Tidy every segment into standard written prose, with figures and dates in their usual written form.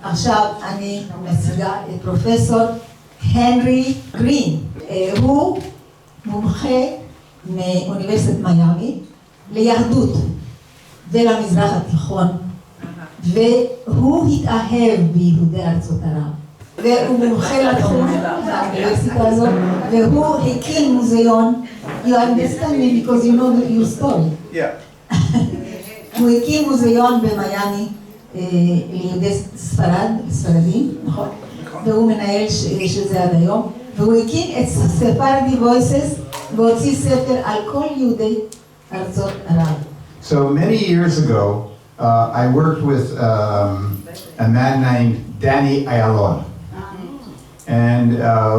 עכשיו אני מציגה את פרופסור הנרי גרין. הוא מומחה מאוניברסיטת מיאמי ליהדות ולמזרח התיכון, והוא התאהב ביהודי ארצות ערב, והוא מומחה לתחום באוניברסיטה הזאת, והוא הקים מוזיאון. You understand me because you know your story. Yeah. הוא הקים מוזיאון במיאמי ליהודי ספרדים, נכון? והוא מנהל של זה עד היום, והוא הקים את ספרדי וויסס והוציא ספר על כל יהודי ארצות ערב. So many years ago, I worked with a man named Danny Ayalon. And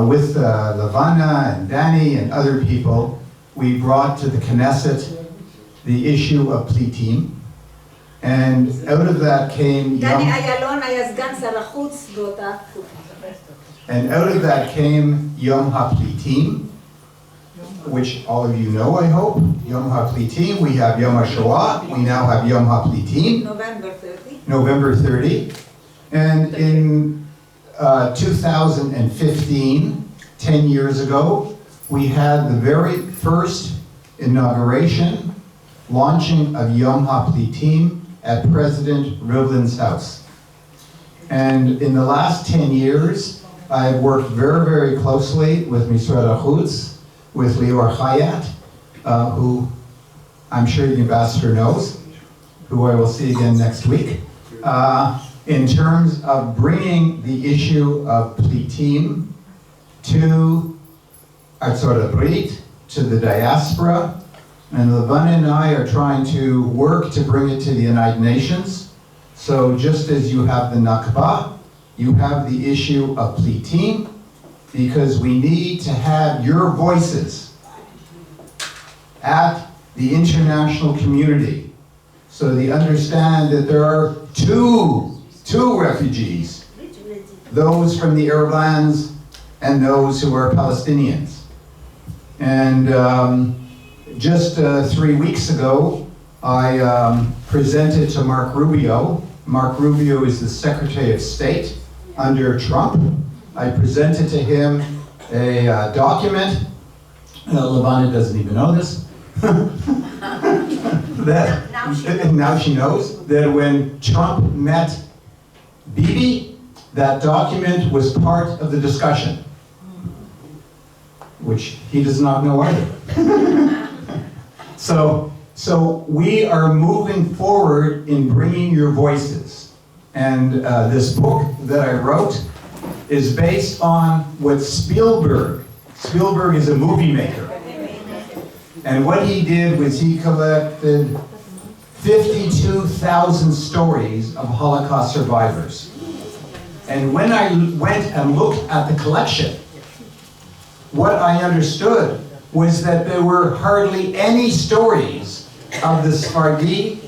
with Levana and Danny and other people, we brought to the Knesset the issue of Plitim. And out of that came דני איילון היה סגן שר החוץ באותה תקופה. And out of that came Yom HaPlitim, which all of you know, I hope. Yom HaPlitim, we have Yom HaShoah, we now have Yom HaPlitim. November 30. November 30. And in 2015, 10 years ago, we had the very first inauguration, launching of Yom HaPlitim at President Rivlin's house. And in the last 10 years, I've worked very, very closely with Misrad HaChutz, with Lior Hayat, who I'm sure the ambassador knows, who I will see again next week, in terms of bringing the issue of Plitim to Artzot Habrit, to the diaspora, and Levana and I are trying to work to bring it to the United Nations. So just as you have the Nakba, you have the issue of Plitim, because we need to have your voices at the international community so they understand that there are two refugees, those from the Arab lands and those who are Palestinians. And just 3 weeks ago, I presented to Mark Rubio. Mark Rubio is the Secretary of State under Trump. I presented to him a document. Levana doesn't even know this. Now she knows that when Trump met Bibi, that document was part of the discussion, which he does not know either. So we are moving forward in bringing your voices. And this book that I wrote is based on what Spielberg is a movie maker. And what he did was he collected 52,000 stories of Holocaust survivors. And when I went and looked at the collection, what I understood was that there were hardly any stories of the Sephardi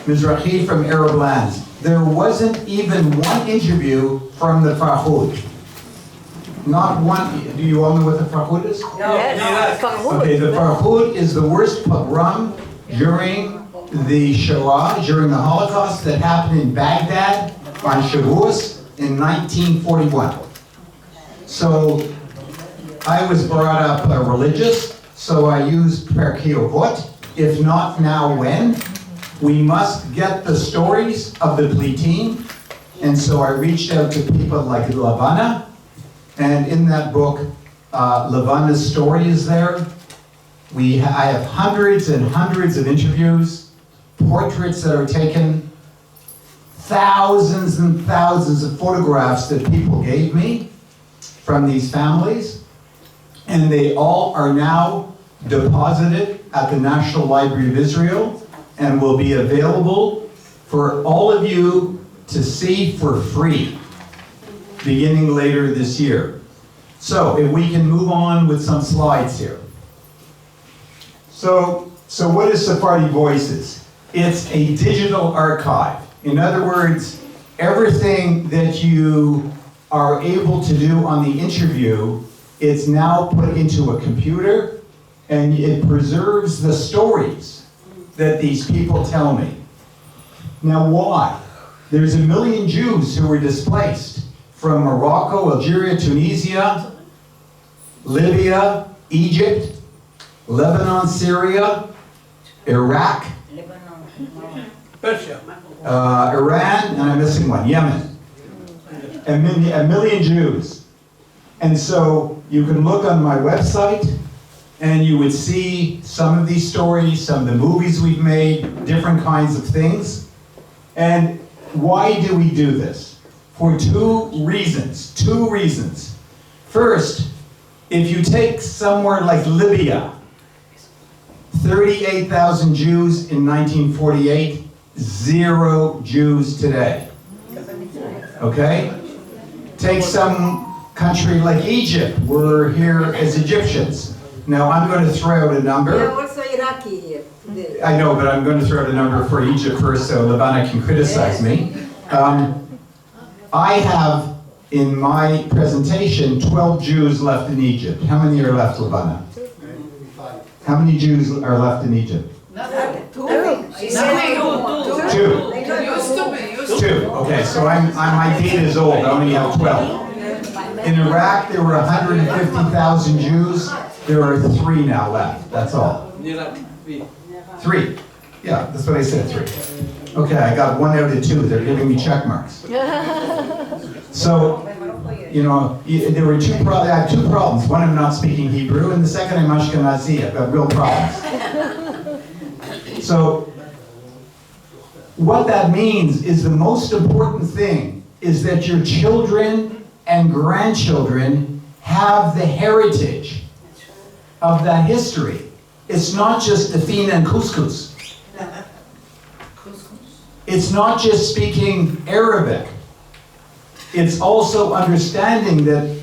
Mizrahi from Arab lands. There wasn't even one interview from the Farhud. Not one. Do you all know what the Farhud is? No. Yes. Okay, the Farhud is the worst pogrom during the Shoah, during the Holocaust that happened in Baghdad on Shavuos in 1941. So I was brought up religious, so I used Perkei Avot. If not now, when? We must get the stories of the Plitim. And so I reached out to people like Levana. And in that book, Levana's story is there. I have hundreds and hundreds of interviews, portraits that are taken, thousands and thousands of photographs that people gave me from these families. And they all are now deposited at the National Library of Israel and will be available for all of you to see for free beginning later this year. So if we can move on with some slides here. So what is Sephardi Voices? It's a digital archive. In other words, everything that you are able to do on the interview is now put into a computer, and it preserves the stories that these people tell me. Now why? There's 1 million Jews who were displaced from Morocco, Algeria, Tunisia, Libya, Egypt, Lebanon, Syria, Iraq, Iran, and I'm missing one, Yemen. A million Jews. And so you can look on my website and you would see some of these stories, some of the movies we've made, different kinds of things. And why do we do this? For two reasons. First, if you take somewhere like Libya, 38,000 Jews in 1948, 0 Jews today. Okay? Take some country like Egypt, we're here as Egyptians. Now I'm going to throw out a number. We are also Iraqi here today. I know, but I'm going to throw out a number for Egypt first so Labana can criticize me. I have, in my presentation, 12 Jews left in Egypt. How many are left, Labana? How many Jews are left in Egypt? Two. Okay, so my data is old. I only have 12. In Iraq, there were 150,000 Jews. There are 3 now left. That's all. 3. Yeah, that's what I said, 3. Okay, I got 1 out of 2. They're giving me check marks. So, you know, there were I had 2 problems. One, I'm not speaking Hebrew, and the second, I'm Ashkenazi. I've got real problems. So, what that means is the most important thing is that your children and grandchildren have the heritage of that history. It's not just the fina and couscous. It's not just speaking Arabic. It's also understanding that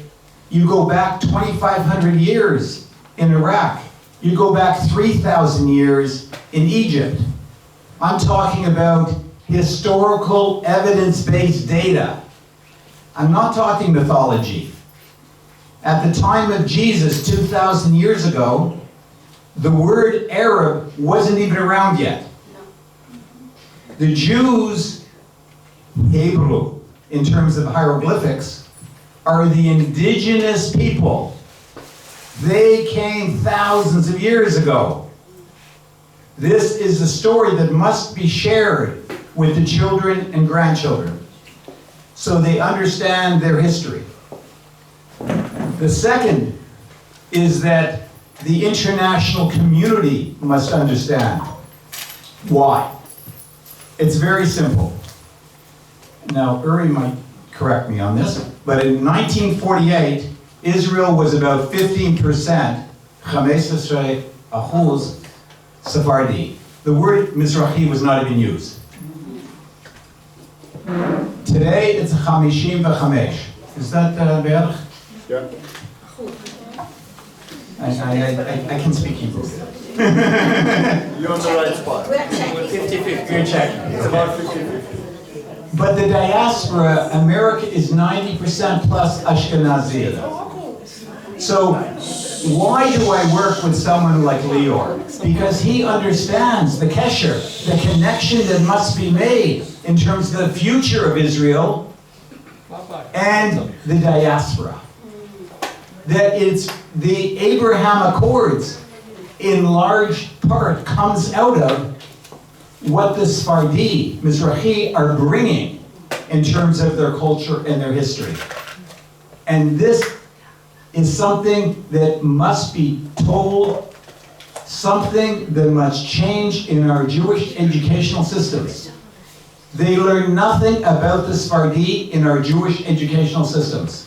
you go back 2,500 years in Iraq. You go back 3,000 years in Egypt. I'm talking about historical evidence-based data. I'm not talking mythology. At the time of Jesus, 2,000 years ago, the word Arab wasn't even around yet. The Jews, Hebrew, in terms of hieroglyphics, are the indigenous people. They came thousands of years ago. This is a story that must be shared with the children and grandchildren so they understand their history. The second is that the international community must understand. Why? It's very simple. Now, Uri might correct me on this, but in 1948, Israel was about 15%, 15% Sephardi. The word Mizrahi was not even used. Today, it's 55. Is that בערך? Yeah. I can speak Hebrew. You're on the right spot. 50-50. You're checking. It's about 50-50. But the diaspora, America is 90% plus Ashkenazi. So why do I work with someone like Lior? Because he understands the kesher, the connection that must be made in terms of the future of Israel and the diaspora. That it's the Abraham Accords in large part comes out of what the Sephardi, Mizrahi, are bringing in terms of their culture and their history. And this is something that must be told, something that must change in our Jewish educational systems. They learn nothing about the Sephardi in our Jewish educational systems.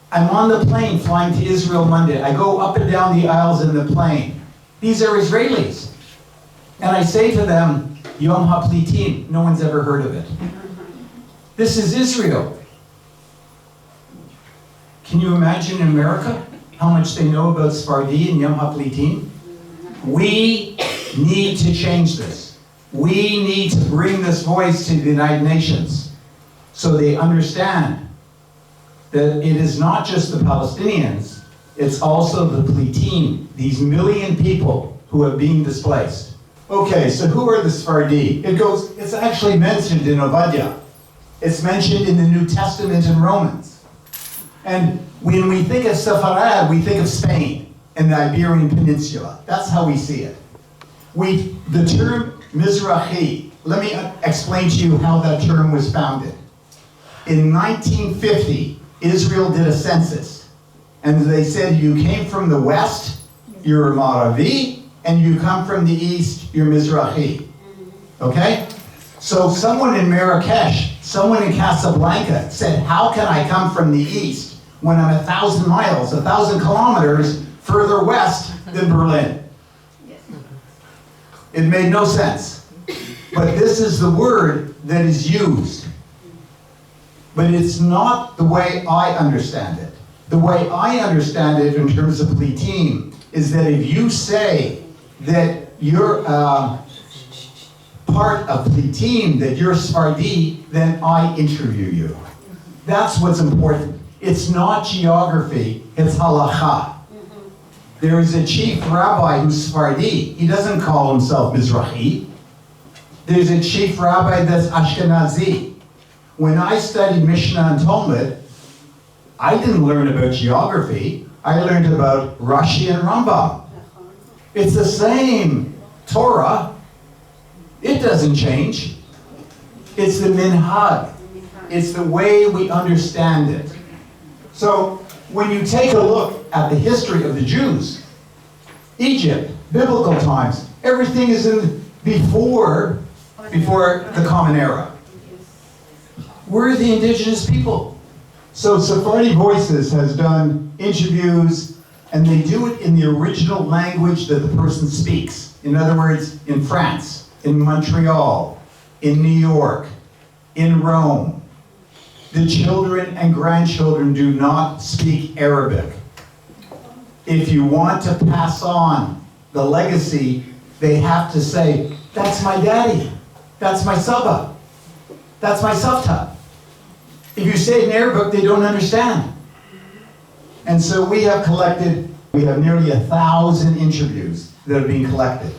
I'm on the plane flying to Israel Monday. I go up and down the aisles in the plane. These are Israelis. And I say to them, Yom HaPlitim, no one's ever heard of it. This is Israel. Can you imagine in America how much they know about Sephardi and Yom HaPlitim? We need to change this. We need to bring this voice to the United Nations so they understand that it is not just the Palestinians, it's also the Plitim, these million people who are being displaced. Okay, so who are the Sephardi? It's actually mentioned in Obadiah. It's mentioned in the New Testament in Romans. And when we think of Sepharad, we think of Spain and the Iberian Peninsula. That's how we see it. The term Mizrahi, let me explain to you how that term was founded. In 1950, Israel did a census, and they said you came from the west, you're a Maravi, and you come from the east, you're Mizrahi. Okay? So someone in Marrakesh, someone in Casablanca said, how can I come from the east when I'm 1,000 miles, 1,000 kilometers further west than Berlin? It made no sense. But this is the word that is used. But it's not the way I understand it. The way I understand it in terms of Plitim is that if you say that you're part of Plitim, that you're Sephardi, then I interview you. That's what's important. It's not geography, it's halacha. There is a chief rabbi who's Sephardi. He doesn't call himself Mizrahi. There's a chief rabbi that's Ashkenazi. When I studied Mishnah and Talmud, I didn't learn about geography. I learned about Rashi and Rambam. It's the same Torah. It doesn't change. It's the minhag. It's the way we understand it. So when you take a look at the history of the Jews, Egypt, biblical times, everything is in before the Common Era. We're the indigenous people. So Sephardi Voices has done interviews, and they do it in the original language that the person speaks. In other words, in France, in Montreal, in New York, in Rome. The children and grandchildren do not speak Arabic. If you want to pass on the legacy, they have to say, that's my daddy, that's my Saba, that's my Savta. If you say it in Arabic, they don't understand. And so we have nearly 1,000 interviews that are being collected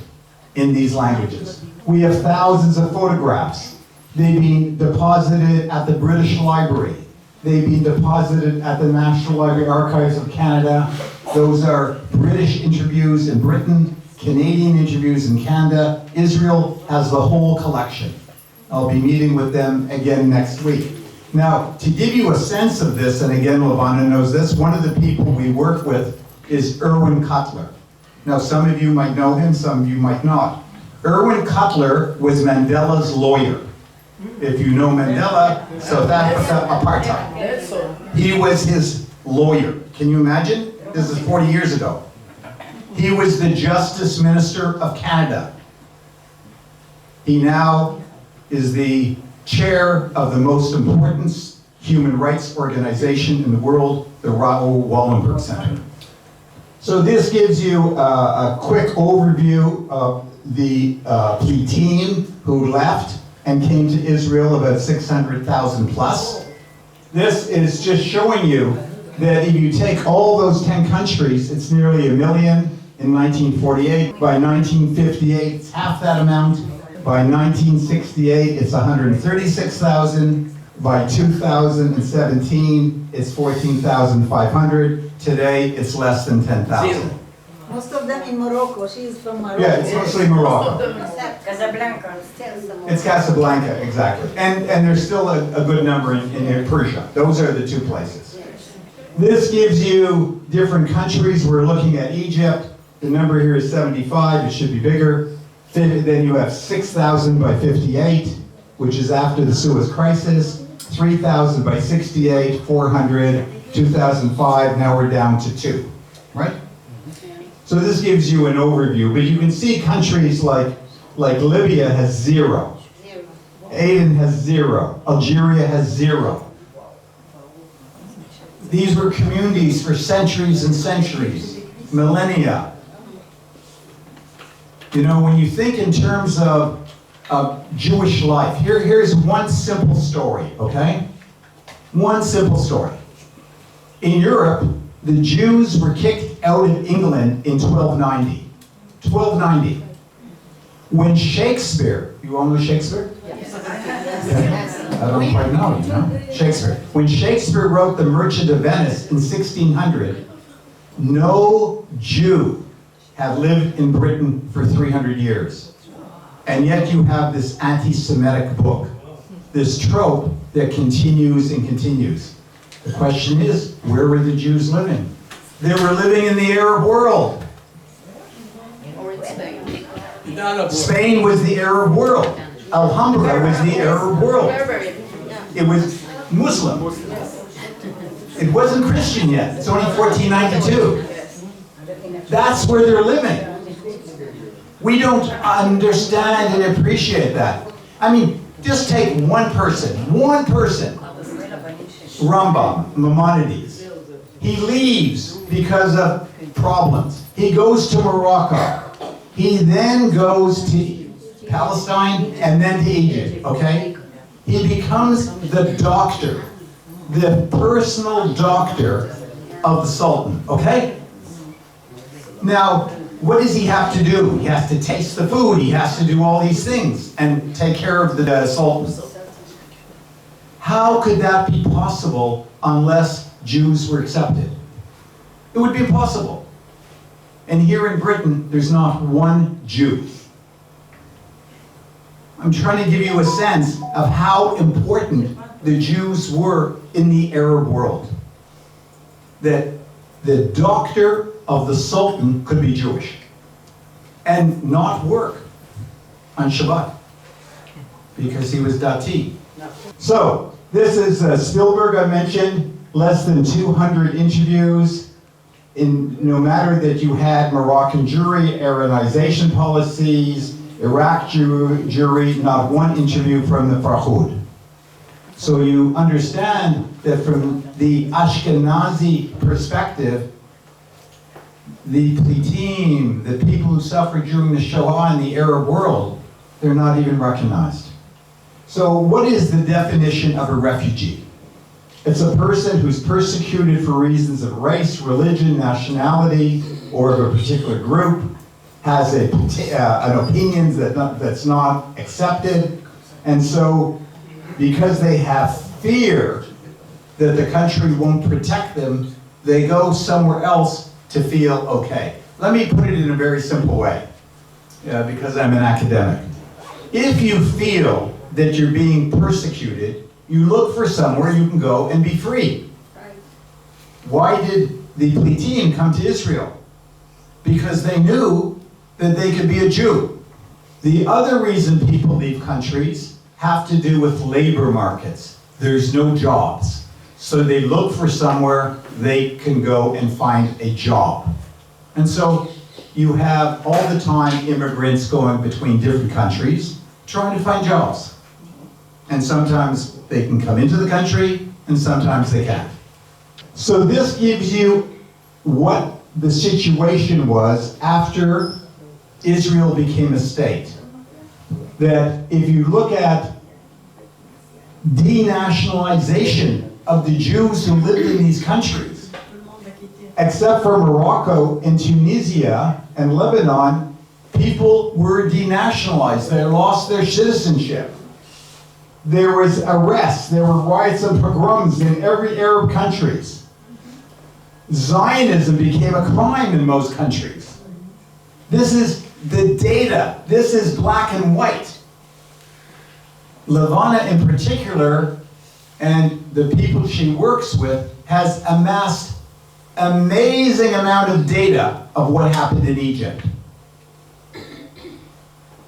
in these languages. We have thousands of photographs. They've been deposited at the British Library. They've been deposited at the National Library Archives of Canada. Those are British interviews in Britain, Canadian interviews in Canada. Israel has the whole collection. I'll be meeting with them again next week. Now, to give you a sense of this, and again, Lavana knows this, one of the people we work with is Erwin Cutler. Now, some of you might know him, some of you might not. Erwin Cutler was Mandela's lawyer. If you know Mandela, South Africa, apartheid. He was his lawyer. Can you imagine? This is 40 years ago. He was the Justice Minister of Canada. He now is the chair of the most important human rights organization in the world, the Raoul Wallenberg Center. So this gives you a quick overview of the Plitim who left and came to Israel, about 600,000 plus. This is just showing you that if you take all those 10 countries, it's nearly 1 million in 1948. By 1958, it's half that amount. By 1968, it's 136,000. By 2017, it's 14,500. Today, it's less than 10,000. Most of them in Morocco. She is from Morocco. Yeah, it's mostly Morocco. Casablanca. Still some. It's Casablanca, exactly. And there's still a good number in Persia. Those are the two places. This gives you different countries. We're looking at Egypt. The number here is 75. It should be bigger. Then you have 6,000 by 58, which is after the Suez Crisis. 3,000 by 68, 400, 2005. Now we're down to 2, right? So this gives you an overview, but you can see countries like Libya has 0. Aden has 0. Algeria has 0. These were communities for centuries and centuries, millennia. You know, when you think in terms of Jewish life, here's one simple story, okay? One simple story. In Europe, the Jews were kicked out of England in 1290. 1290. When Shakespeare, you all know Shakespeare? I don't quite know, you know? Shakespeare. When Shakespeare wrote The Merchant of Venice in 1600, no Jew had lived in Britain for 300 years. And yet you have this anti-Semitic book, this trope that continues and continues. The question is, where were the Jews living? They were living in the Arab world. Or in Spain. Spain was the Arab world. Alhambra was the Arab world. It was Muslim. It wasn't Christian yet. It's only 1492. That's where they're living. We don't understand and appreciate that. I mean, just take one person, Rambam, Maimonides. He leaves because of problems. He goes to Morocco. He then goes to Palestine and then to Egypt, okay? He becomes the doctor, the personal doctor of the Sultan, okay? Now, what does he have to do? He has to taste the food, he has to do all these things and take care of the Sultan. How could that be possible unless Jews were accepted? It would be impossible. And here in Britain, there's not one Jew. I'm trying to give you a sense of how important the Jews were in the Arab world. That the doctor of the Sultan could be Jewish and not work on Shabbat because he was Dati. So, this is Spielberg I mentioned, less than 200 interviews. No matter that you had Moroccan Jewry, Aranization policies, Iraq Jewry, not one interview from the Farhud. So you understand that from the Ashkenazi perspective, the Plitim, the people who suffered during the Shoah in the Arab world, they're not even recognized. So what is the definition of a refugee? It's a person who's persecuted for reasons of race, religion, nationality, or of a particular group, has an opinion that's not accepted, and so because they have fear that the country won't protect them, they go somewhere else to feel okay. Let me put it in a very simple way, because I'm an academic. If you feel that you're being persecuted, you look for somewhere you can go and be free. Why did the Plitim come to Israel? Because they knew that they could be a Jew. The other reason people leave countries have to do with labor markets. There's no jobs. So they look for somewhere they can go and find a job. And so you have all the time immigrants going between different countries trying to find jobs. And sometimes they can come into the country, and sometimes they can't. So this gives you what the situation was after Israel became a state. That if you look at denationalization of the Jews who lived in these countries, except for Morocco and Tunisia and Lebanon, people were denationalized. They lost their citizenship. There was arrests, there were riots and pogroms in every Arab countries. Zionism became a crime in most countries. This is the data. This is black and white. Levana in particular, and the people she works with, has amassed amazing amount of data of what happened in Egypt.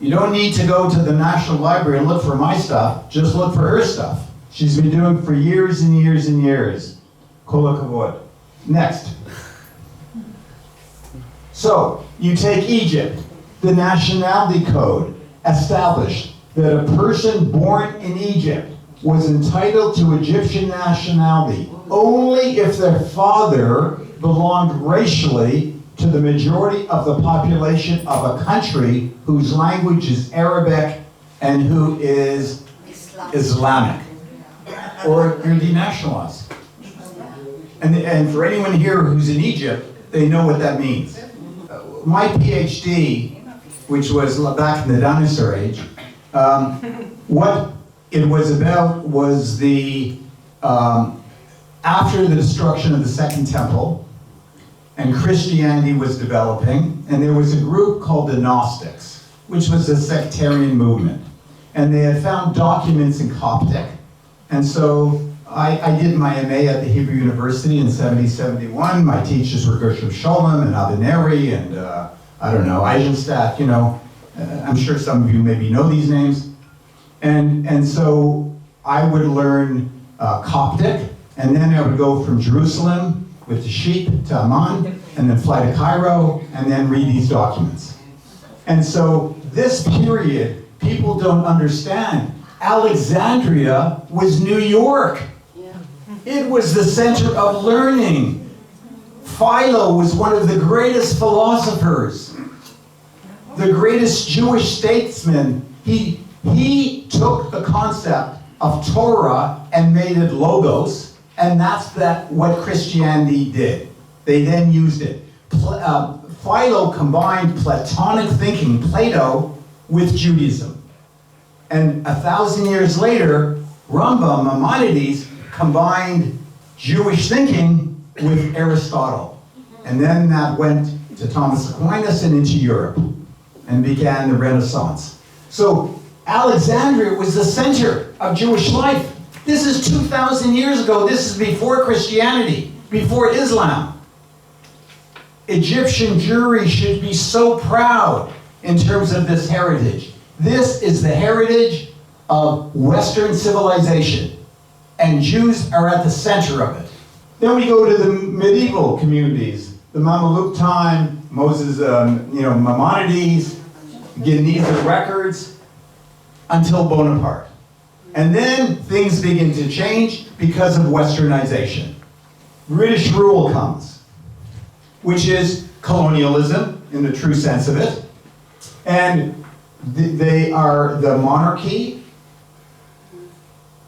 You don't need to go to the National Library and look for my stuff, just look for her stuff. She's been doing it for years and years and years. Kol hakavod. Next. So, you take Egypt. The nationality code established that a person born in Egypt was entitled to Egyptian nationality only if their father belonged racially to the majority of the population of a country whose language is Arabic and who is Islamic. Or you're denationalized. And for anyone here who's in Egypt, they know what that means. My PhD which was back in the dinosaur age. What it was about was after the destruction of the Second Temple, and Christianity was developing, and there was a group called the Gnostics, which was a sectarian movement. And they had found documents in Coptic. And so I did my MA at the Hebrew University in 70-71. My teachers were Gershom Scholem and Avineri and, Eisenstadt, I'm sure some of you maybe know these names. And so I would learn Coptic, and then I would go from Jerusalem with the sheep to Amman, and then fly to Cairo, and then read these documents. And so this period, people don't understand. Alexandria was New York. It was the center of learning. Philo was one of the greatest philosophers, the greatest Jewish statesman. He took the concept of Torah and made it logos, and that's what Christianity did. They then used it. Philo combined Platonic thinking, Plato, with Judaism. And 1,000 years later, Rambam, Maimonides, combined Jewish thinking with Aristotle. And then that went to Thomas Aquinas and into Europe and began the Renaissance. So Alexandria was the center of Jewish life. This is 2,000 years ago. This is before Christianity, before Islam. Egyptian Jewry should be so proud in terms of this heritage. This is the heritage of Western civilization, and Jews are at the center of it. Then we go to the medieval communities, the Mameluke time, Moses, Maimonides, Geniza records, until Bonaparte. And then things begin to change because of Westernization. British rule comes, which is colonialism in the true sense of it. And they are the monarchy,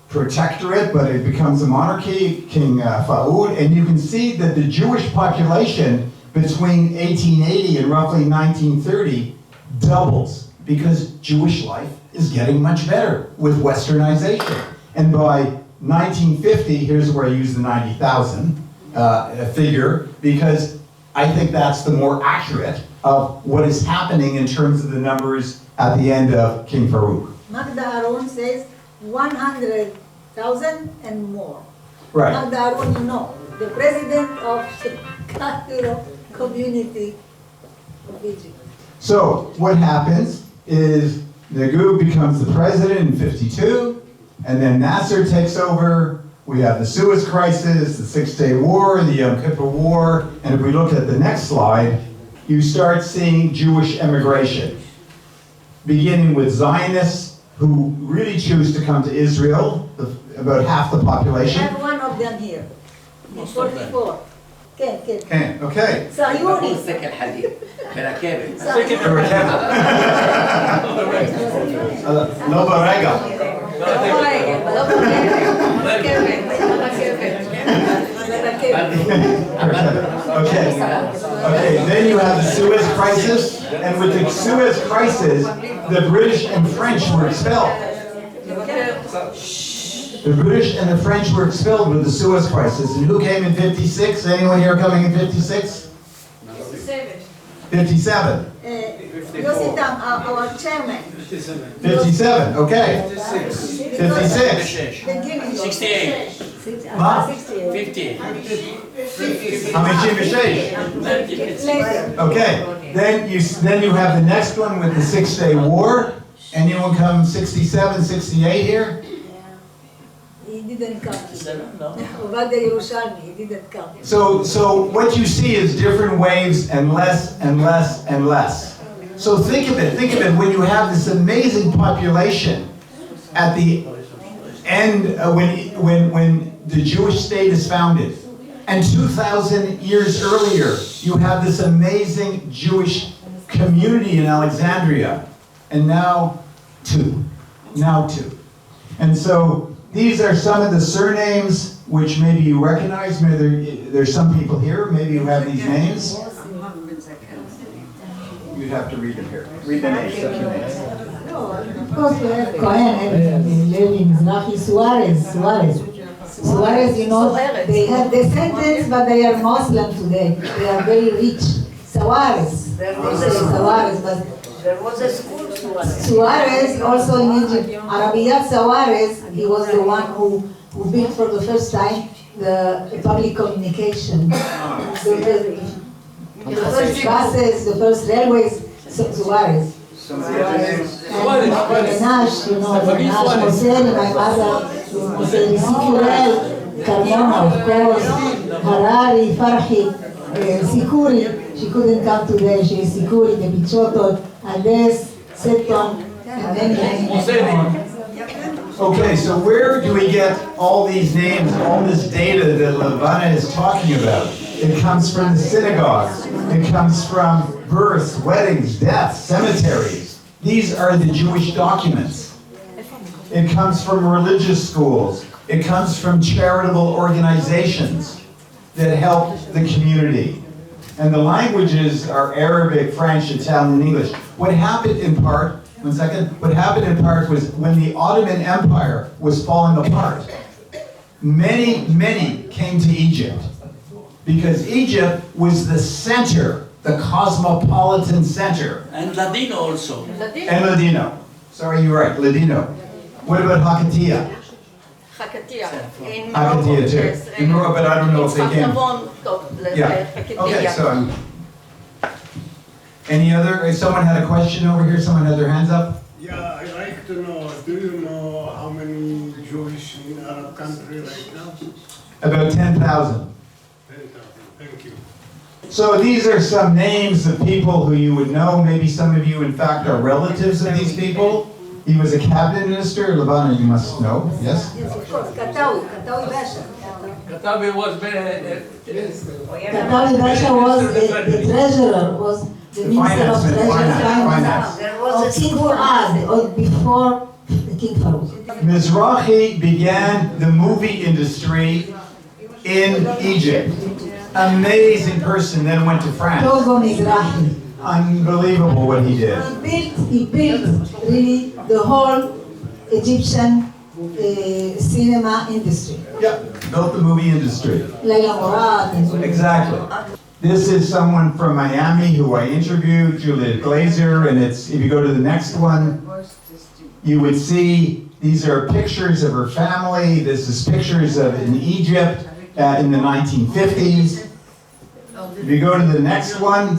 protectorate, but it becomes a monarchy, King Faoud, and you can see that the Jewish population between 1880 and roughly 1930 doubles because Jewish life is getting much better with Westernization. And by 1950, here's where I use the 90,000 figure, because I think that's the more accurate of what is happening in terms of the numbers at the end of King Farouk. Magda Aaron says 100,000 and more. Right. Magda Aaron, the president of the Cairo community of Egypt. So what happens is Nagu becomes the president in 52, and then Nasser takes over. We have the Suez Crisis, the Six-Day War, the Yom Kippur War, and if we look at the next slide, you start seeing Jewish emigration, beginning with Zionists who really choose to come to Israel, about half the I population. have one of them here. 44. Okay, okay. Sayuri. No barega. Okay, then you have the Suez Crisis, and with the Suez Crisis, the British and French were expelled. The British and the French were expelled with the Suez Crisis. And who came in 56? Anyone here coming in 56? 57. Yositam, our chairman. 57, okay. 56. 68. Huh? 68. 50. Okay. Then you have the next one with the Six-Day War. Anyone come 67, 68 here? He didn't come. Ovadia Yerushalmi, he didn't come. So what you see is different waves and less and less and less. So think of it, when you have this amazing population at the end, when the Jewish state is founded, and 2,000 years earlier, you have this amazing Jewish community in Alexandria, and now two. And so these are some of the surnames which maybe you recognize. Maybe there's some people here, maybe who have these names. you'd have to read them here. Read the names, such a names. Of course, we have Cohen, Levi, Mizrahi, Suarez, you know, they have descendants, but they are Muslim today. They are very rich. Suarez. There was a school, Suarez, also in Egypt. Arabiyat Suarez, he was the one who built for the first time the public communication. The first buses, the first railways, Suarez. Somebody have the names? And Nash, you know, the Nash Mosel, my mother, Mosel Sikurel, Carmona, of course, Harari, Farhi, Sikuri. She couldn't come today. She is Sikuri, the Bichotot, Ades, Seton, and many more. Okay, so where do we get all these names, all this data that Levana is talking about? It comes from the synagogues. It comes from births, weddings, deaths, cemeteries. These are the Jewish documents. It comes from religious schools. It comes from charitable organizations that help the community. And the languages are Arabic, French, Italian, and English. What happened in part, one second, what happened in part was when the Ottoman Empire was falling apart, many came to Egypt because Egypt was the center, the cosmopolitan center. And Ladino also. And Ladino. Sorry, you're right, Ladino. What about Hakatia? Hakatia. In Hakatia Morocco, too. yes. In Morocco, but I don't know if they came. Yeah. Okay, so any other, someone had a question over here, someone had their hands up? Yeah, I'd like to know, do you know how many Jewish in Arab country right now? About 10,000. 10,000, thank you. So these are some names of people who you would know. Maybe some of you, in fact, are relatives of these people. He was a cabinet minister. Levana, you must know, yes? Yes, of course, Katawi Basha. Katabi was very... Katawi Basha was the treasurer, was the minister of treasury finance of King Fuad, or before King Farouk. Mizrahi began the movie industry in Egypt. Amazing person, then went to France. Togo Mizrahi. Unbelievable what he did. He built really the whole Egyptian cinema industry. Yep, built the movie industry. Leila Murad and Exactly. This is someone from Miami who I interviewed, Juliet Glazer, and it's, if you go to the next one, you would see these are pictures of her family. This is pictures of in Egypt in the 1950s. If you go to the next one,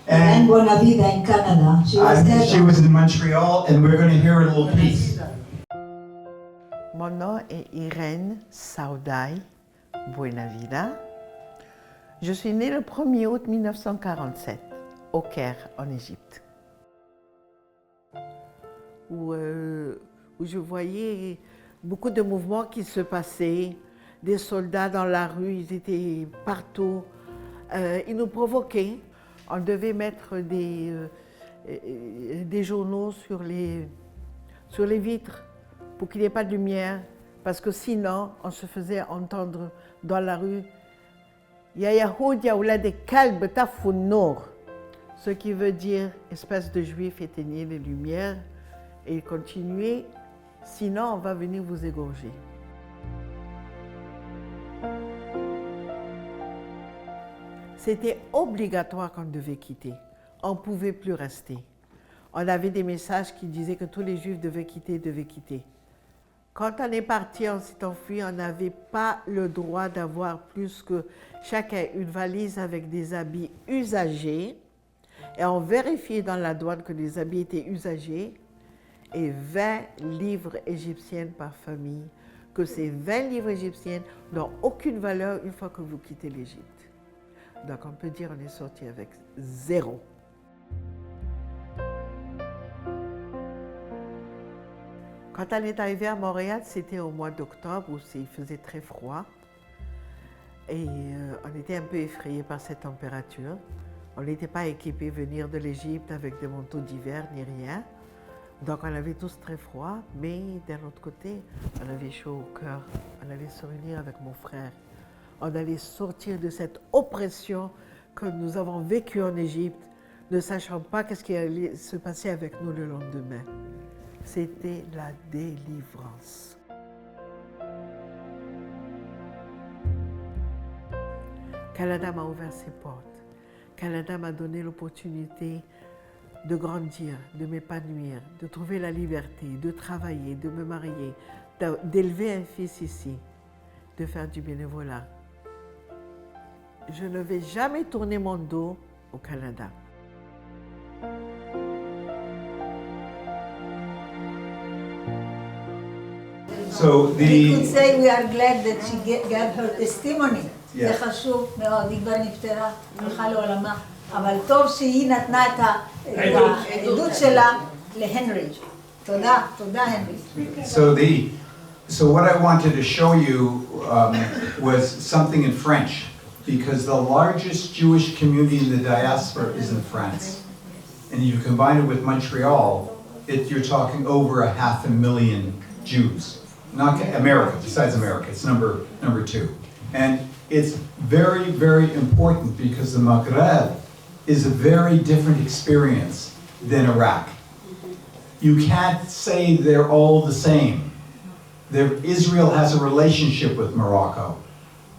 and Bonavida in Canada. she was in Montreal, and we're going to hear a little piece. Mon nom est Irène Saudaï Buenavida. Je suis née le 1er août 1947 au Caire, en Égypte, où je voyais beaucoup de mouvements qui se passaient, des soldats dans la rue, ils étaient partout. Ils nous provoquaient. On devait mettre des journaux sur les vitres pour qu'il n'y ait pas de lumière, parce que sinon, on se faisait entendre dans la rue « Ya Yahoud Yaoula de Kalb Tafounor », ce qui veut dire « espèce de juif, éteignez les lumières » et continuez, sinon on va venir vous égorger. C'était obligatoire qu'on devait quitter. On ne pouvait plus rester. On avait des messages qui disaient que tous les Juifs devaient quitter. Quand on est parti, on s'est enfui, on n'avait pas le droit d'avoir plus que chacun une valise avec des habits usagés. Et on vérifiait dans la douane que les habits étaient usagés. Et 20 livres égyptiennes par famille. Que ces 20 livres égyptiennes n'ont aucune valeur une fois que vous quittez l'Égypte. Donc on peut dire qu'on est sorti avec 0. Quand on est arrivé à Montréal, c'était au mois d'octobre où il faisait très froid. Et on était un peu effrayés par cette température. On n'était pas équipés venir de l'Égypte avec des manteaux d'hiver ni rien. Donc on avait tous très froid, mais d'un autre côté, on avait chaud au cœur. On allait se réunir avec mon frère. On allait sortir de cette oppression que nous avons vécue en Égypte. ne sachant pas qu'est-ce qui allait se passer avec nous le lendemain. C'était la délivrance. Canada m'a ouvert ses portes. Canada m'a donné l'opportunité de grandir, de m'épanouir, de trouver la liberté, de travailler, de me marier, d'élever un fils ici, de faire du bénévolat. Je ne vais jamais tourner mon dos au Canada. So We could the, say we are glad that she gave her testimony. Yeah. זה חשוב מאוד, היא כבר נפטרה, הלכה לעולמה, אבל טוב שהיא נתנה את העדות שלה להנרי. תודה, תודה הנרי. so what I wanted to show you was something in French, because the largest Jewish community in the diaspora is in France. And you combine it with Montreal, you're talking over 500,000 Jews. Not America, besides America, it's number 2. And it's very, very important because the Maghreb is a very different experience than Iraq. You can't say they're all the same. Israel has a relationship with Morocco.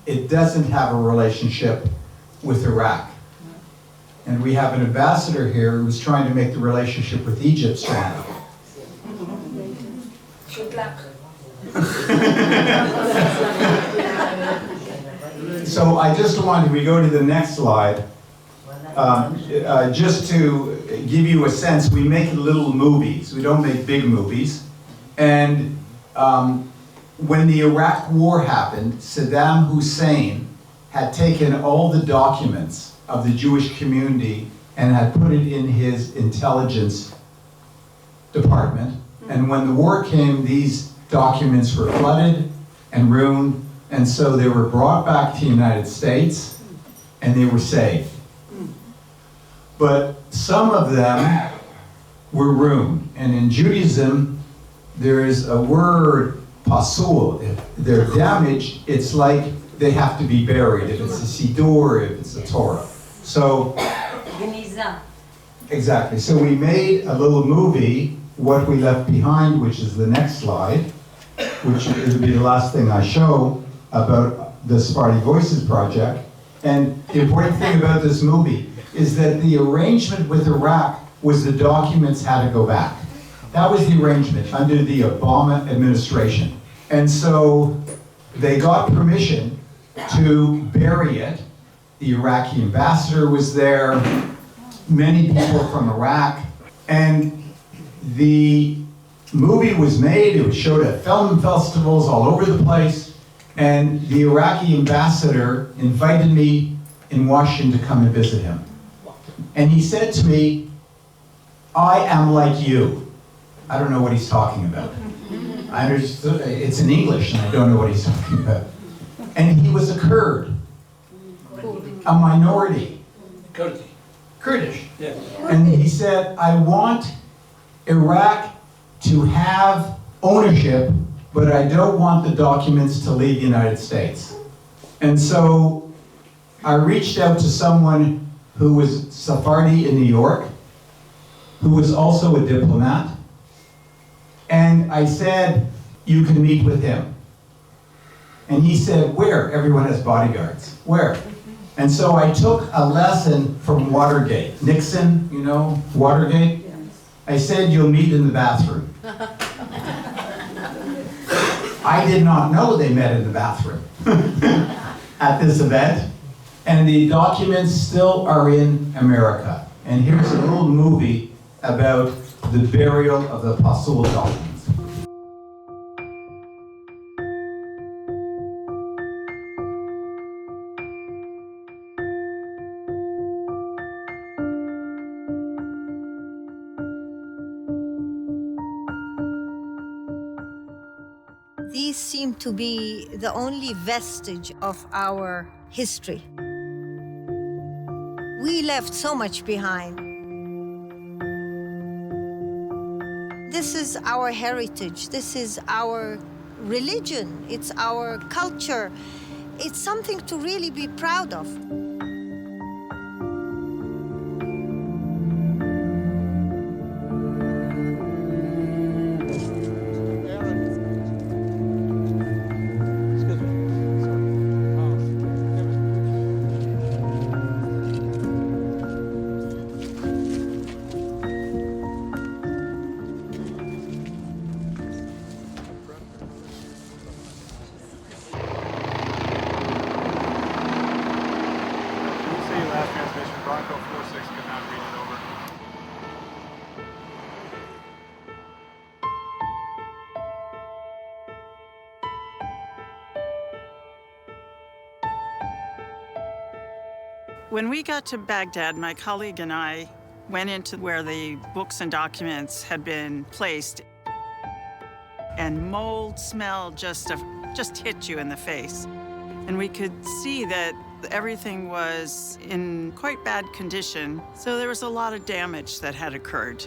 It doesn't have a relationship with Iraq. And we have an ambassador here who's trying to make the relationship with Egypt stronger. Good luck. So I just wanted, we go to the next slide, just to give you a sense, we make little movies. We don't make big movies. And when the Iraq War happened, Saddam Hussein had taken all the documents of the Jewish community and had put it in his intelligence department. And when the war came, these documents were flooded and ruined, and so they were brought back to the United States and they were saved. But some of them were ruined. And in Judaism, there is a word, pasul. If they're damaged, it's like they have to be buried. If it's a Siddur, if it's a Torah. So, exactly. So we made a little movie, What We Left Behind, which is the next slide, which will be the last thing I show about the Sephardi Voices Project. And the important thing about this movie is that the arrangement with Iraq was the documents had to go back. That was the arrangement under the Obama administration. And so they got permission to bury it. The Iraqi ambassador was there, many people from Iraq, and the movie was made, it was showed at film festivals all over the place, and the Iraqi ambassador invited me in Washington to come and visit him. And he said to me, I am like you. I don't know what he's talking about. I understood, it's in English and I don't know what he's talking about. And he was a Kurd, a minority. Kurdish. Yes. And he said, I want Iraq to have ownership, but I don't want the documents to leave the United States. And so I reached out to someone who was Sephardi in New York, who was also a diplomat, and I said, you can meet with him. And he said, where? Everyone has bodyguards. Where? And so I took a lesson from Watergate. Nixon, you know, Watergate? I said, you'll meet in the bathroom. I did not know they met in the bathroom at this event. And the documents still are in America. And here's a little movie about the burial of the Pasul documents. These seem to be the only vestige of our history. We left so much behind. This is our heritage. This is our religion. It's our culture. It's something to really be proud of. When we got to Baghdad, my colleague and I went into where the books and documents had been placed, and mold smell just hit you in the face. And we could see that everything was in quite bad condition, so there was a lot of damage that had occurred.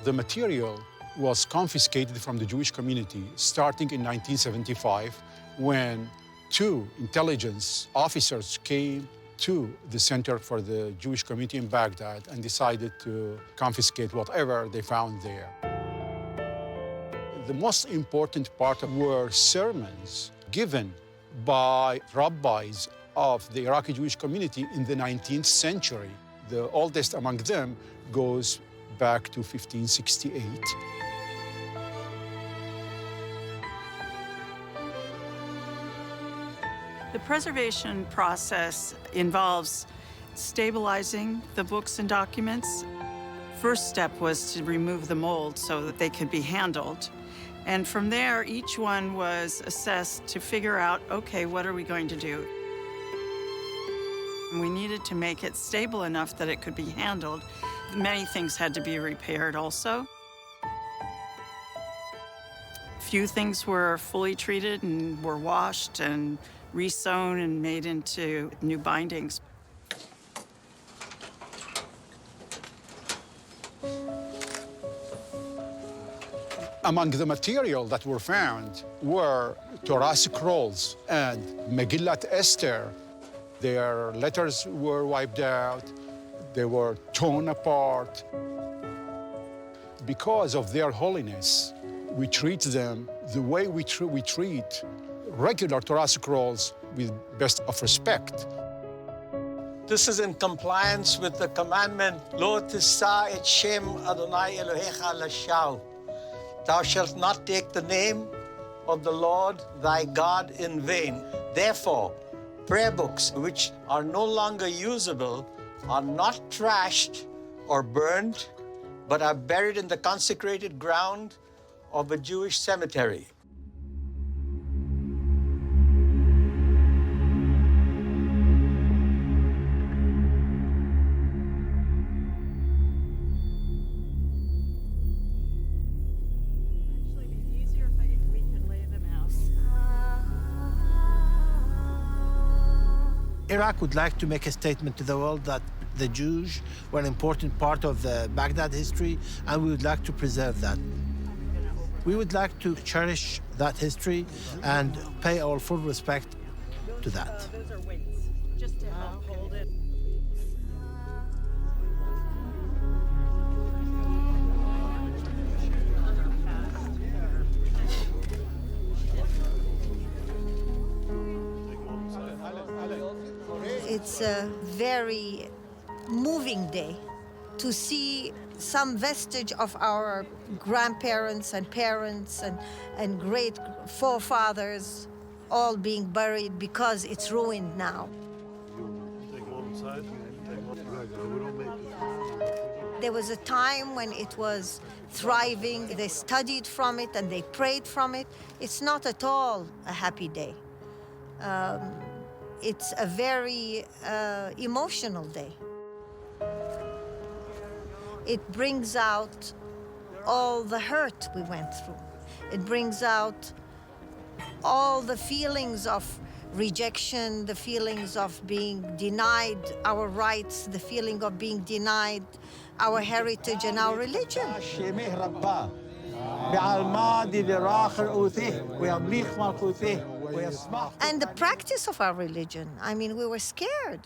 The material was confiscated from the Jewish community starting in 1975, when 2 intelligence officers came to the Center for the Jewish Community in Baghdad and decided to confiscate whatever they found there. The most important part were sermons given by rabbis of the Iraqi Jewish community in the 19th century. The oldest among them goes back to 1568. The preservation process involves stabilizing the books and documents. First step was to remove the mold so that they could be handled. And from there, each one was assessed to figure out, okay, what are we going to do? We needed to make it stable enough that it could be handled. Many things had to be repaired also. Few things were fully treated and were washed and re-sewn and made into new bindings. Among the material that were found were Torah scrolls and Megillat Esther. Their letters were wiped out. They were torn apart. Because of their holiness, we treat them the way we treat regular Torah scrolls, with best of respect. This is in compliance with the commandment, Lo tisa et shem Adonai Elohecha lashau. Thou shalt not take the name of the Lord thy God in vain. Therefore, prayer books which are no longer usable are not trashed or burned, but are buried in the consecrated ground of a Jewish cemetery. Iraq would like to make a statement to the world that the Jews were an important part of the Baghdad history, and we would like to preserve that. We would like to cherish that history and pay our full respect to that. Those are weights, just to help hold it. It's a very moving day to see some vestige of our grandparents and parents and great forefathers all being buried because it's ruined now. There was a time when it was thriving. They studied from it and they prayed from it. It's not at all a happy day. It's a very emotional day. It brings out all the hurt we went through. It brings out all the feelings of rejection, the feelings of being denied our rights, the feeling of being denied our heritage and our religion. And the practice of our religion, I mean, we were scared.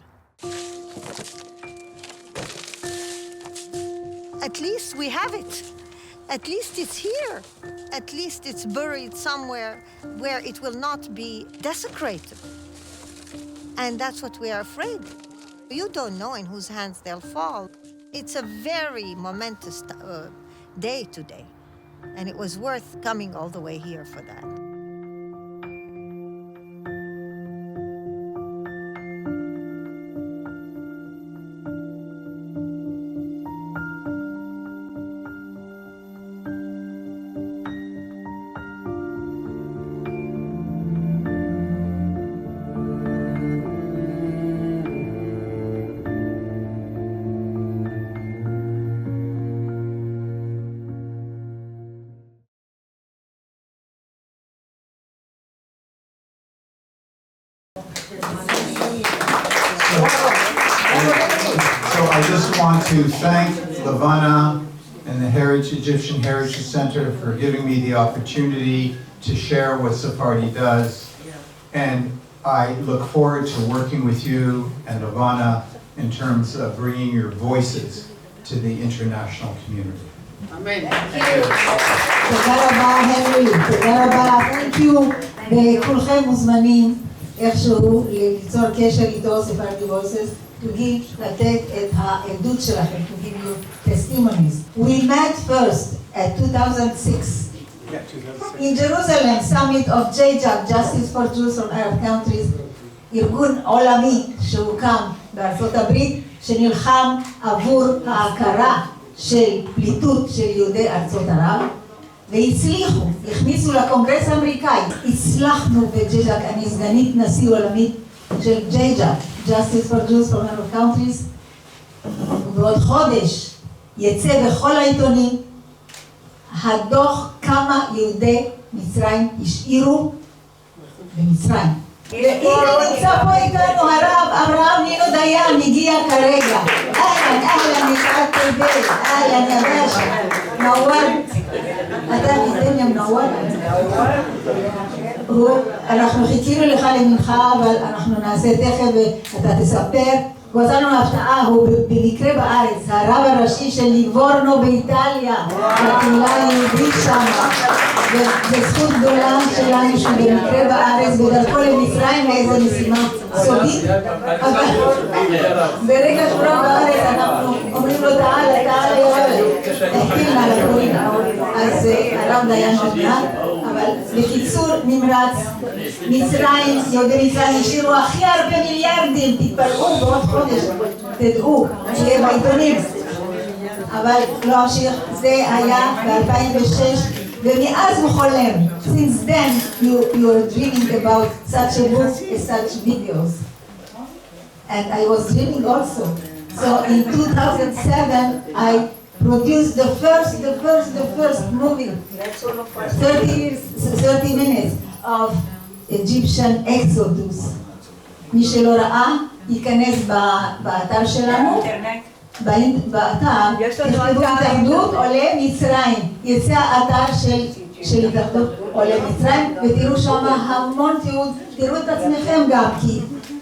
At least we have it. At least it's here. At least it's buried somewhere where it will not be desecrated. And that's what we are afraid. You don't know in whose hands they'll fall. It's a very momentous day today. And it was worth coming all the way here for that. to thank Levana and the Egyptian Heritage Center for giving me the opportunity to share what Sephardi does. And I look forward to working with you and Levana in terms of bringing your voices to the international community. Amen. תודה רבה, הנרי. תודה רבה. Thank you. וכולכם מוזמנים איכשהו ליצור קשר איתו, ספרדי voices, לתת את העדות שלכם, to give you testimonies. We met first at 2006 in Jerusalem, summit of JJAC, Justice for Jews from Arab Countries, ארגון עולמי שהוקם בארצות הברית, שנלחם עבור ההכרה של פליטות של יהודי ארצות ערב, והצליחו, הכניסו לקונגרס האמריקאי, הצלחנו בג'יג'אק, אני סגנית נשיא עולמית של ג'יג'אק, Justice for Jews from Arab Countries, ובעוד חודש יצא בכל העיתונים הדוח כמה יהודי מצרים השאירו במצרים. והנה נמצא פה איתנו הרב אברהם נינו דיין, הגיע כרגע. אהלן, נשאר תודה, אהלן, יבש, נאוור. אתה ניתן ים נאוור? אנחנו חיכינו לך למנחה, אבל אנחנו נעשה תכף ואתה תספר. הוא עשה לנו הפתעה, הוא במקרה בארץ, הרב הראשי של ליבורנו באיטליה, הקהילה היהודית שם, וזכות גדולה שלנו שהוא במקרה בארץ, בדרכו למצרים לאיזו משימה סודית. ברגע שהוא לא בארץ אנחנו אומרים לו תעלה יורל, תחתים על הפורים. אז הרב דיין נתנה, אבל בקיצור נמרץ, מצרים, יהודי מצרים השאירו הכי הרבה מיליארדים, תתפלאו בעוד חודש, תדעו, שיהיה בעיתונים. אבל לא אמשיך, זה היה ב-2006, ומאז הוא חולם. Since then you were dreaming about such a book and such videos. And I was dreaming also. So in 2007 I produced the first movie, 30 minutes of Egyptian Exodus. מי שלא ראה, ייכנס באתר שלנו, באתר, תכתבו התאחדות עולה מצרים, יצא האתר של התאחדות עולה מצרים, ותראו שם המון תיעוד, תראו את עצמכם גם, כי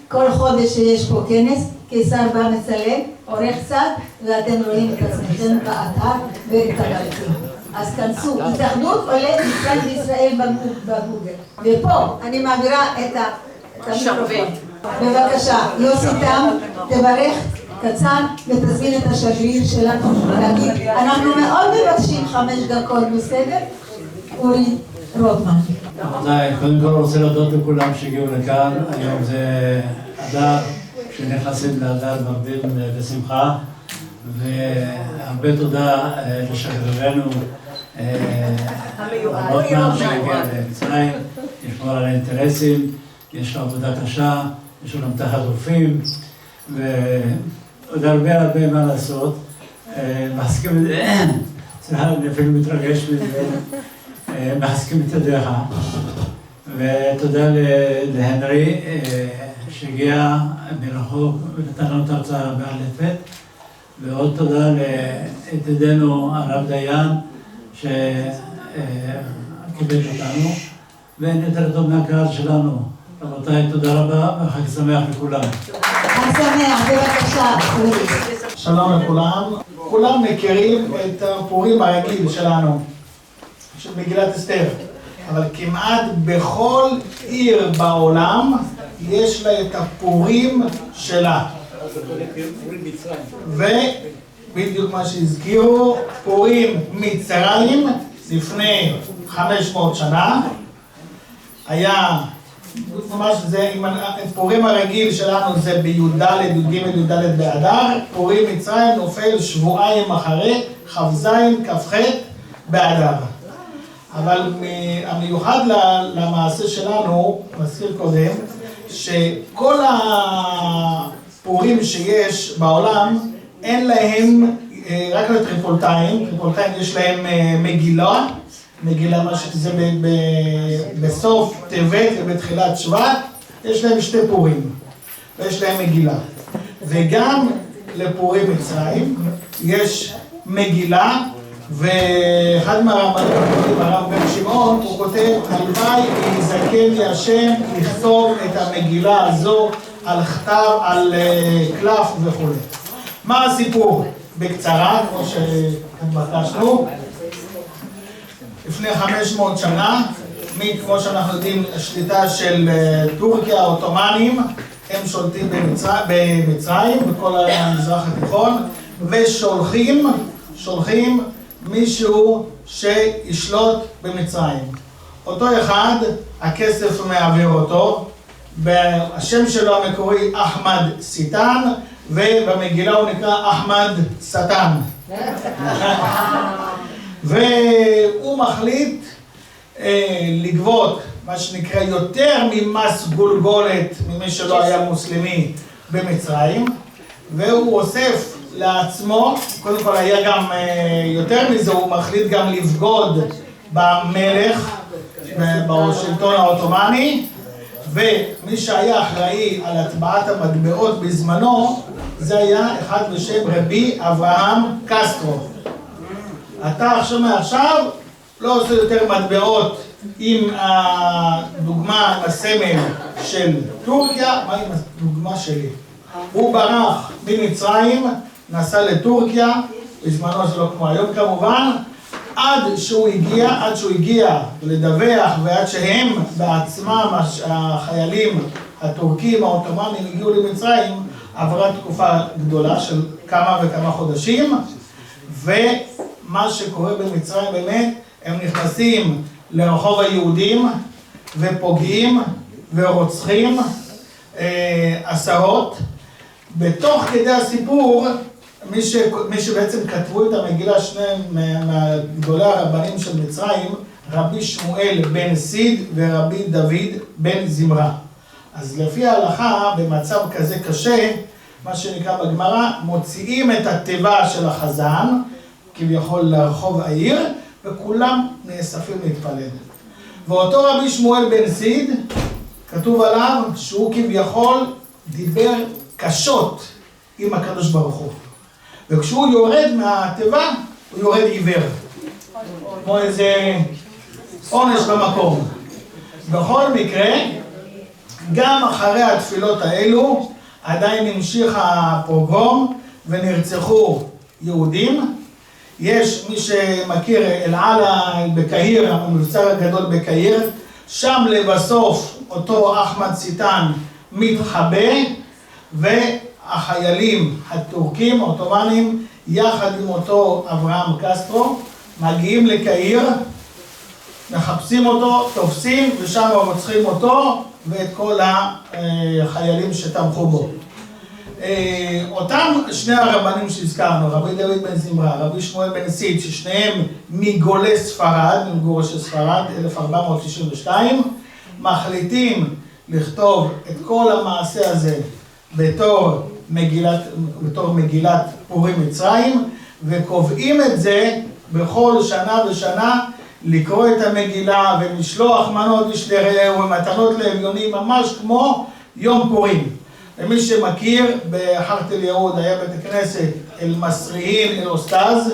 כל חודש שיש פה כנס, קיסר בא מצלם, עורך קצת, ואתם רואים את עצמכם באתר ותגלתם. אז כנסו, התאחדות עולה מצרים בישראל בגוגל. ופה אני מעבירה את המיקרופון. בבקשה, יוסי תם, תברך קצר ותזמין את השגריר שלנו להגיד. אנחנו מאוד מבקשים 5 דקות, בסדר? אורי רוטמן. קודם כל רוצה להודות לכולם שהגיעו לכאן. היום זה אדר, שנכנסים לאדר מרבים בשמחה, והרבה תודה לשגרירנו רוטמן שהגיע למצרים, לשמור על האינטרסים, יש לו עבודה קשה, יש לו גם תחת רופאים, ועוד הרבה מה לעשות. מחזיקים את זה, סליחה, אני אפילו מתרגש מזה, מחזיקים את ידיך. ותודה להנרי שהגיע מרחוק ונתן לנו את ההרצאה באלף-בית, ועוד תודה לידידנו הרב דיין שקיבל אותנו, ואין יותר טוב מהקהל שלנו. רבותיי, תודה רבה וחג שמח לכולם. חג שמח, בבקשה. שלום לכולם. כולם מכירים את הפורים הרגיל שלנו, של מגילת אסתר, אבל כמעט בכל עיר בעולם יש לה את הפורים שלה. ובדיוק מה שהזכירו, פורים מצרים לפני 500 שנה, היה ממש זה, פורים הרגיל שלנו זה בי"ד, י"ג, י"ד באדר, פורים מצרים נופל שבועיים אחרי, כ"ז, כ"ח באדר. אבל המיוחד למעשה שלנו, מזכיר קודם, שכל הפורים שיש בעולם, אין להם רק לטריפולטאים, טריפולטאים יש להם מגילה, מגילה מה שזה בסוף טבת ובתחילת שבט, יש להם 2 פורים, ויש להם מגילה. וגם לפורים מצרים, יש מגילה, ואחד מהרבנים, הרב בן שמעון, הוא כותב, הלוואי ויזכה לי השם לכתוב את המגילה הזו על כתב, על קלף וכו'. מה הסיפור? בקצרה, כמו שבקשנו. לפני 500 שנה, כמו שאנחנו יודעים, השליטה של טורקיה, העות'מאנים, הם שולטים במצרים, בכל המזרח התיכון, ושולחים מישהו שישלוט במצרים. אותו אחד, הכסף מעביר אותו, השם שלו המקורי אחמד סיטן, ובמגילה הוא נקרא אחמד סטן. והוא מחליט לגבות מה שנקרא יותר ממס גולגולת ממי שלא היה מוסלמי במצרים, והוא אוסף לעצמו, קודם כל היה גם יותר מזה, הוא מחליט גם לבגוד במלך, בשלטון העות'מאני, ומי שהיה אחראי על הטבעת המטבעות בזמנו, זה היה אחד בשם רבי אברהם קסטרו. אתה עכשיו לא עושה יותר מטבעות עם הדוגמה, עם הסמל של טורקיה, מה עם הדוגמה שלי? הוא ברח ממצרים, נסע לטורקיה, בזמנו זה לא כמו היום כמובן, עד שהוא הגיע לדווח ועד שהם בעצמם, החיילים הטורקים, העות'מאנים, הגיעו למצרים, עברה תקופה גדולה של כמה וכמה חודשים, ומה שקורה במצרים באמת, הם נכנסים לרחוב היהודים ופוגעים ורוצחים עשרות. בתוך כדי הסיפור, מי שבעצם כתבו את המגילה, שני מהגדולי הרבנים של מצרים, רבי שמואל בן סיד ורבי דוד בן זמרה. אז לפי ההלכה, במצב כזה קשה, מה שנקרא בגמרא, מוציאים את התיבה של החזן, כביכול לרחוב העיר, וכולם נאספים להתפלל. ואותו רבי שמואל בן סיד, כתוב עליו שהוא כביכול דיבר קשות עם הקדוש ברוך הוא. וכשהוא יורד מהתיבה, הוא יורד עיוור. כמו איזה עונש במקום. בכל מקרה, גם אחרי התפילות האלו, עדיין המשיך הפוגרום ונרצחו יהודים. יש מי שמכיר אל-עלה בקהיר, המבצר הגדול בקהיר, שם לבסוף אותו אחמד סיטן מתחבא, והחיילים הטורקים, העות'מאנים, יחד עם אותו אברהם קסטרו, מגיעים לקהיר, מחפשים אותו, תופסים, ושם רוצחים אותו ואת כל החיילים שתמכו בו. אותם שני הרבנים שהזכרנו, רבי דוד בן זמרה, רבי שמואל בן סיד, ששניהם מגולי ספרד, מגורשי ספרד, 1492, מחליטים לכתוב את כל המעשה הזה בתור מגילת פורים מצרים, וקובעים את זה בכל שנה ושנה לקרוא את המגילה ולשלוח מנות איש לרעהו ומתנות לאביונים, ממש כמו יום פורים. ומי שמכיר, בחרת אל יהוד היה בית הכנסת אל מסריעין אל אוסטז,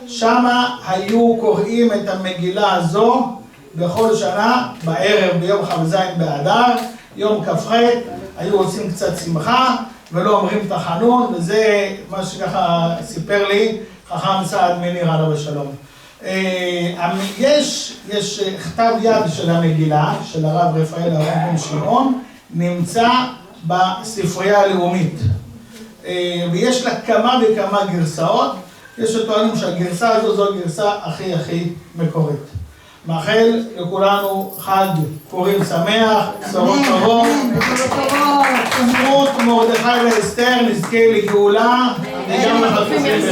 שמה היו קוראים את המגילה הזו בכל שנה בערב ביום כ"ז באדר, יום כ"ח, היו עושים קצת שמחה ולא אומרים תחנון, וזה מה שככה סיפר לי חכם סעד מניר עליו השלום. יש כתב יד של המגילה של הרב רפאל אהרון בן שמעון, נמצא בספרייה הלאומית, ויש לה כמה וכמה גרסאות. יש שטוענים שהגרסה הזו זו הגרסה הכי מקורית. מאחל לכולנו חג פורים שמח, בשורות טובות, זכות מרדכי ואסתר, נזכה לגאולה, וגם לחטופים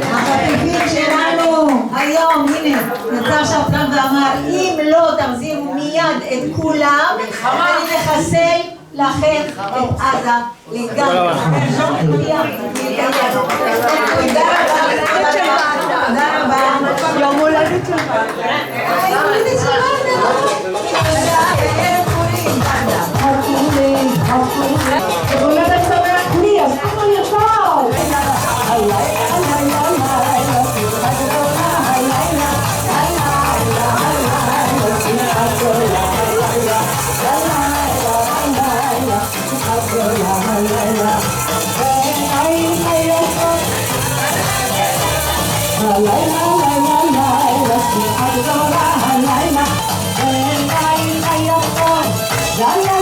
החטופים שלנו היום, הנה, נצא עכשיו כאן ואמר, אם לא תחזירו מיד את כולם, אני מחסל לכם את עזה לגמרי. תודה רבה. יום הולדת שלך. הולדת שמח לי, אז אנחנו נרפאות. הלילה, לילה, לילה, שמחה גדולה הלילה, ועיניים היפות, לילה